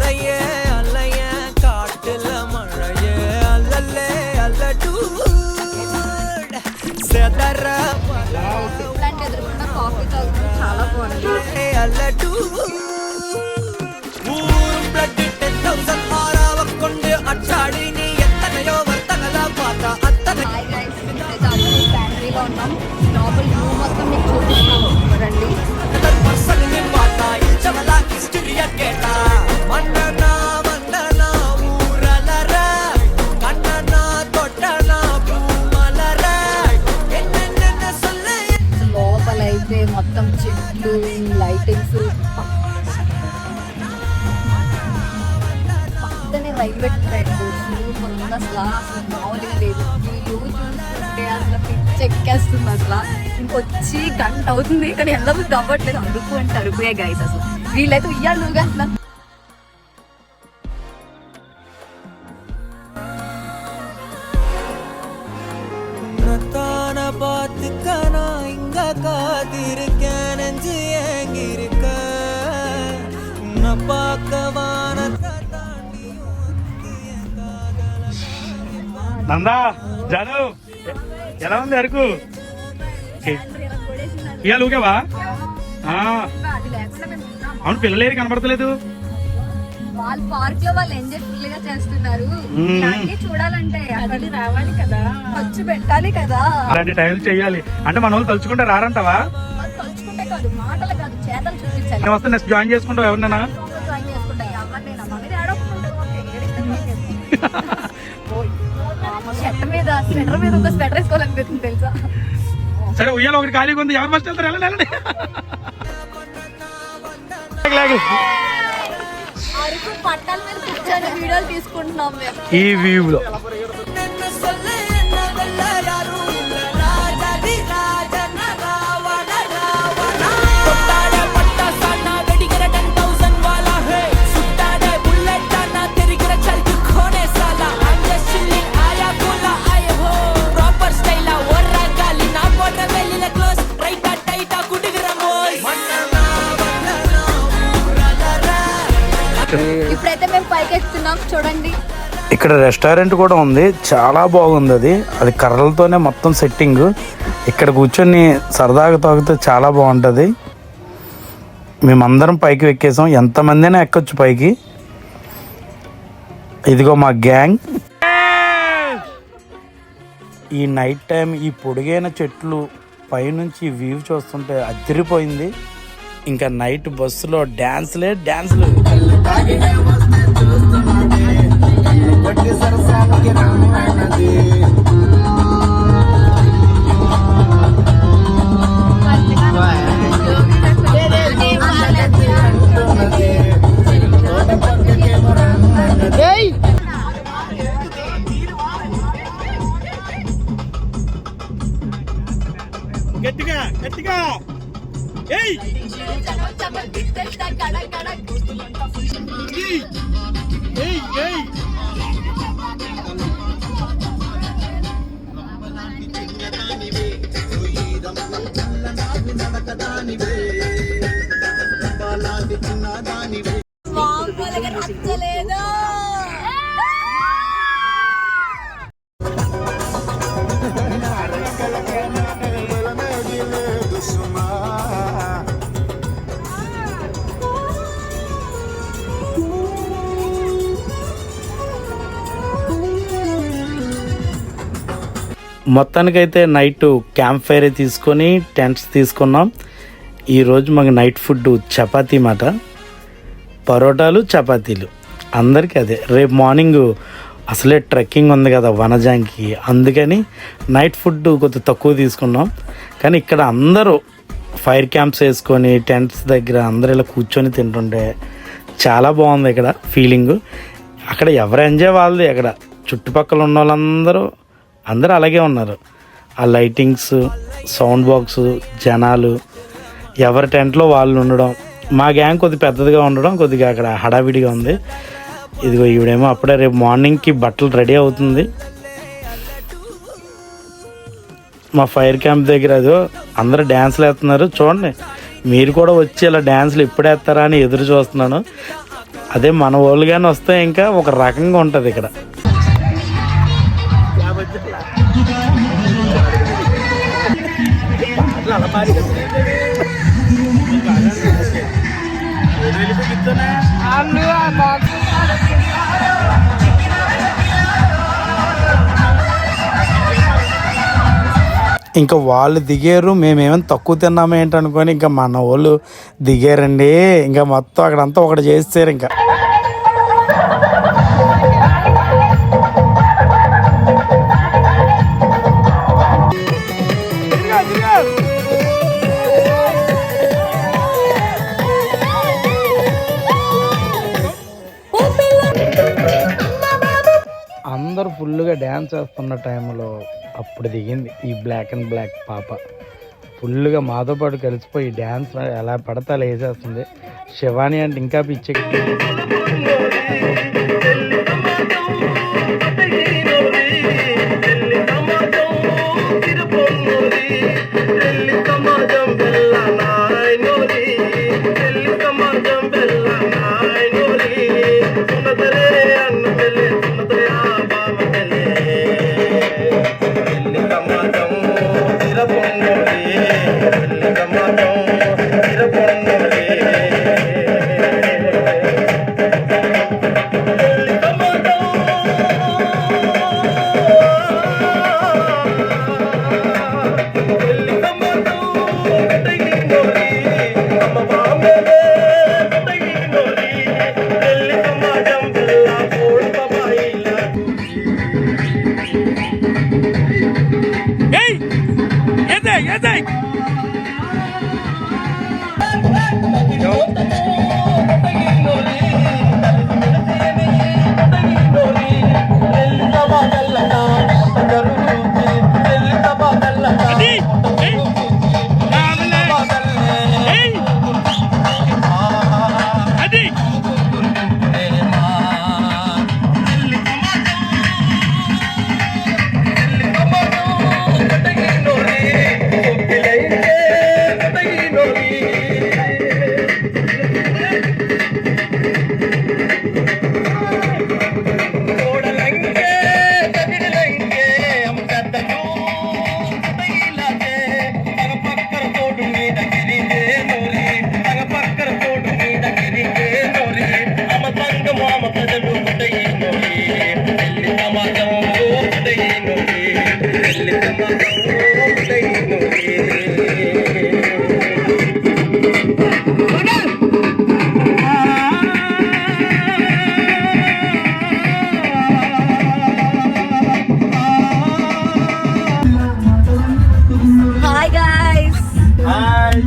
அலையே அலைய காட்டுல மழையே அல்லல்லே அல்லடூ செதற ప్లాంట్ ఎదురుకుండా కాఫీ తాగుతుంది చాలా బాగుంది அல்லடூ బ్లడ్ 10,000 ఆరావ కొండే అచ్చాడి నీ ఎత్తనయో వర్తనలా పాత అత్తన హాయ్ గైస్ ఇది ఫ్యాక్టరీలో ఉన్నాం లోపల వ్యూ మొత్తం మీకు చూపిస్తాము రండి పర్సన్ ని పాత ఇచ్చవలా హిస్టరీ కేటా మన్ననా వందనా ఊరలరా కన్ననా తొట్టనా పూమలరా ఎన్నెన్న సొల్లే లోపల అయితే మొత్తం చెట్లు లైటింగ్స్ పక్కనే రైల్వే ట్రాక్ సూపర్ ఉంది అసలు మామూలుగా లేదు వ్యూ చూస్తుంటే అసలు పిచ్చెక్కేస్తుంది అసలు ఇంకొచ్చి గంట అవుతుంది కానీ ఎందుకు దవ్వట్లేదు అరుపు అంటే అరుపుయే గైస్ అసలు వీళ్ళైతే ఉయ్యాలు నువ్వుగా అసలు நத்தான பார்த்துக்கனா இங்க காத்திருக்கேன் நெஞ்சு ஏங்கிருக்க உன்னை பார்க்க வானத்தை தாண்டி నందా జాను ఎలా ఉంది అరకు ఇవాళ ఊకేవా అవును పిల్లలేరు కనబడతలేదు వాళ్ళు పార్క్ లో వాళ్ళు ఎంజాయ్ ఫుల్ గా చేస్తున్నారు చూడాలంటే అక్కడికి రావాలి కదా ఖర్చు పెట్టాలి కదా అలాంటి టైం చెయ్యాలి అంటే మన వాళ్ళు తలుచుకుంటే రారంటావా తలుచుకుంటే కాదు మాటలు కాదు చేతలు చూపించాలి నేను వస్తే నెక్స్ట్ జాయిన్ చేసుకుంటావు ఎవరినైనా జాయిన్ చేసుకుంటాయి ఎవరినైనా మమ్మీ స్వెటర్ మీద ఒక స్వెటర్ వేసుకోవాలనిపిస్తుంది తెలుసా సరే ఉయ్యాల ఒకటి ఖాళీగా ఉంది ఎవరు ఫస్ట్ వెళ్తారు వెళ్ళండి అరకు పట్టాల మీద కూర్చొని వీడియోలు తీసుకుంటున్నాం మేము ఈ వ్యూ లో నిన్ను சொல்ல என்ன வெல்ல யாரும் இல்ல ராஜதி ராஜன ராவண ராவణ தொட்டாட பட்டாசானா வெடிக்கிற 10,000 வாலா ஹே சுட்டாட புல்லட் ஆனா தெரிகிற சல்கு கோனே சாலா அங்க சில்லிங் ஆயா கோலா ஆயே ஹோ ப்ராப்பர் ஸ்டைலா ஓடுற காலி நான் போடுற வெளியில க்ளோஸ் ரைட்டா டைட்டா குடுக்குற மோய் மன்னனா வந்தனா ஊரலரா ఇప్పుడైతే మేము పైకి ఎక్కుతున్నాం చూడండి ఇక్కడ రెస్టారెంట్ కూడా ఉంది చాలా బాగుంది అది కర్రలతోనే మొత్తం సెట్టింగ్ ఇక్కడ కూర్చొని సరదాగా తాగితే చాలా బాగుంటుంది మేమందరం పైకి ఎక్కేసాం ఎంతమంది అయినా ఎక్కొచ్చు పైకి ఇదిగో మా గ్యాంగ్ ఈ నైట్ టైం ఈ పొడుగైన చెట్లు పైనుంచి వ్యూ చూస్తుంటే అదిరిపోయింది ఇంకా నైట్ బస్సులో డ్యాన్స్లే గట్టిగా ఏయ్ మొత్తానికైతే నైట్ క్యాంప్ ఫైర్ తీసుకొని టెంట్స్ తీసుకున్నాం. ఈరోజు మాకు నైట్ ఫుడ్ చపాతీ మాట, పరోటాలు చపాతీలు అందరికీ అదే. రేపు మార్నింగ్ అసలే ట్రెక్కింగ్ ఉంది కదా వనజాంకి, అందుకని నైట్ ఫుడ్ కొద్దిగా తక్కువ తీసుకున్నాం. కానీ ఇక్కడ అందరూ ఫైర్ క్యాంప్స్ వేసుకొని టెంట్స్ దగ్గర అందరూ ఇలా కూర్చొని తింటుంటే చాలా బాగుంది ఇక్కడ ఫీలింగు. అక్కడ ఎవరు ఎంజాయ్ వాళ్ళది, అక్కడ చుట్టుపక్కల ఉన్న వాళ్ళందరూ అలాగే ఉన్నారు. ఆ లైటింగ్స్, సౌండ్ బాక్స్, జనాలు ఎవరి టెంట్లో వాళ్ళు ఉండడం. మా గ్యాంగ్ కొద్దిగా పెద్దదిగా ఉండడం, కొద్దిగా అక్కడ హడావిడిగా ఉంది. ఇదిగో ఈవిడేమో అప్పుడే రేపు మార్నింగ్కి బట్టలు రెడీ అవుతుంది. మా ఫైర్ క్యాంప్ దగ్గర అదో అందరూ డ్యాన్స్లు వేస్తున్నారు. చూడండి, మీరు కూడా వచ్చి ఇలా డ్యాన్స్లు ఎప్పుడు వేస్తారా అని ఎదురు చూస్తున్నాను. అదే మన వాళ్ళు కానీ వస్తే ఇంకా ఒక రకంగా ఉంటుంది ఇక్కడ. ఇంకా వాళ్ళు దిగారు, మేమేమైనా తక్కువ తిన్నాము ఏంటనుకొని ఇంకా మన వాళ్ళు దిగారండి. ఇంకా మొత్తం అక్కడంతా ఒకటి చేస్తారు. ఇంకా అందరూ ఫుల్గా డ్యాన్స్ చేస్తున్న టైంలో అప్పుడు దిగింది ఈ బ్లాక్ అండ్ బ్లాక్ పాప. ఫుల్గా మాతో పాటు కలిసిపోయి డ్యాన్స్ ఎలా పడతా వేసేస్తుంది. శివాని అంటే ఇంకా పిచ్చి.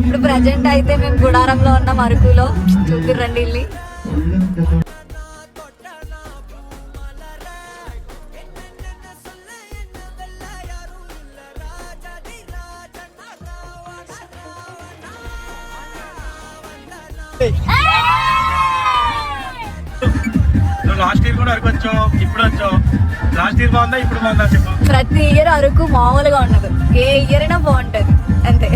ఇప్పుడు ప్రజెంట్ అయితే మేము గుడారంలో ఉన్నాం, అరకులో. చూద్దురండి ఇల్లు. లాస్ట్ ఇయర్ కూడా అరకు వచ్చావు, ఇప్పుడు వచ్చావు. లాస్ట్ ఇయర్ బాగుందా, ఇప్పుడు బాగుందా చెప్పు. ప్రతి ఇయర్ అరకు మామూలుగా ఉండదు, ఏ ఇయర్ అయినా బాగుంటది అంతే.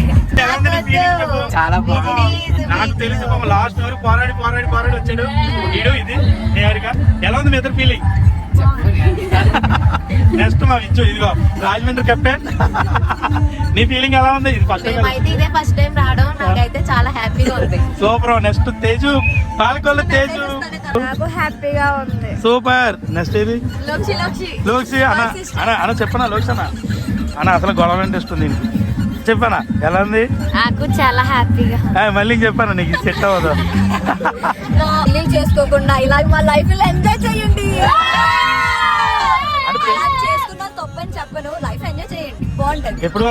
చాలా బాగుంది. నాకు తెలిసి లాస్ట్ వరకు పోరాడి వచ్చాడు వీడు. ఇది ఎలా ఉంది మీ ఇద్దరు ఫీలింగ్? నెక్స్ట్ మా విచ్చు, ఇదిగో రాజమండ్రి కెప్టెన్. నీ ఫీలింగ్ ఎలా ఉంది? ఇది ఫస్ట్ టైం రావడం నాకైతే చాలా హ్యాపీగా ఉంది. సూపర్. నెక్స్ట్ తేజు, పాలకొల్లు తేజు. నాకు హ్యాపీగా ఉంది. సూపర్. నెక్స్ట్ ఇది లోక్షి అన్న చెప్పనా? లోక్షి అన్న అసలు గొడవ ఇంట్రెస్ట్ ఉంది చెప్పానా? ఎలా ఉంది? నాకు చాలా హ్యాపీగా. మళ్ళీ చెప్పాను నీకు సెట్ అవ్వదు. చేసుకోకుండా ఇలా మా లైఫ్ లో ఎంజాయ్ చేయండి. చేసుకున్నా తప్పని చెప్పను, లైఫ్ ఎంజాయ్ చేయండి, బాగుంటది. ఎప్పుడు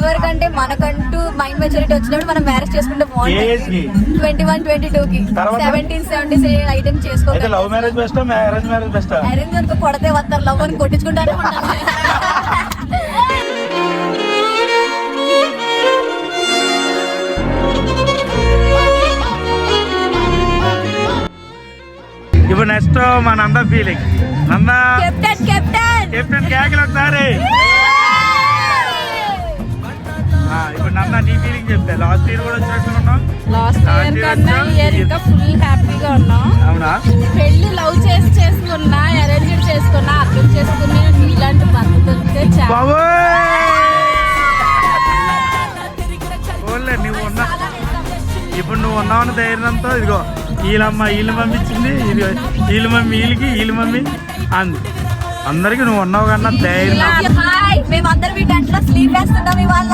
వరకు అంటే మనకంటూ మైండ్ మెచ్యూరిటీ వచ్చినప్పుడు మనం మ్యారేజ్ చేసుకుంటే బాగుంటుంది. 21, 22 కి 17, 17 ఐటమ్ చేసుకోవాలి. Love marriage best, arrange marriage best? Arrange అనుకో కొడితే వస్తారు, లవ్ అని కొట్టించుకుంటానే ఉంటారు. ఇప్పుడు నెక్స్ట్ మా నంద ఫీలింగ్. నంద కెప్టెన్ కేకలు ఒకసారి. ఇప్పుడు నన్న నీ ఫీలింగ్ చెప్తే లాస్ట్ ఇయర్ కూడా వచ్చినట్టున్నాం. లాస్ట్ ఇయర్ కన్నా ఇయర్ ఇంకా ఫుల్ హ్యాపీగా ఉన్నాం. అవునా? పెళ్లి లవ్ చేసి చేసుకున్నా, అరేంజ్ చేసుకున్నా, అర్థం చేసుకునే ఇలాంటి భర్త దొరికితే చాలా. ఓన్లే నువ్వు ఉన్నా, ఇప్పుడు నువ్వు ఉన్నావని ధైర్యంతో ఇదిగో వీళ్ళ మమ్మీ ఇచ్చింది, ఇదిగో వీళ్ళ మమ్మీ వీళ్ళ మమ్మీ అంది. అందరికి నువ్వు ఉన్నావు కన్నా ధైర్యం. మేమందరం ఈ టెంట్ లో స్లీప్ వేస్తున్నాం ఇవాళ.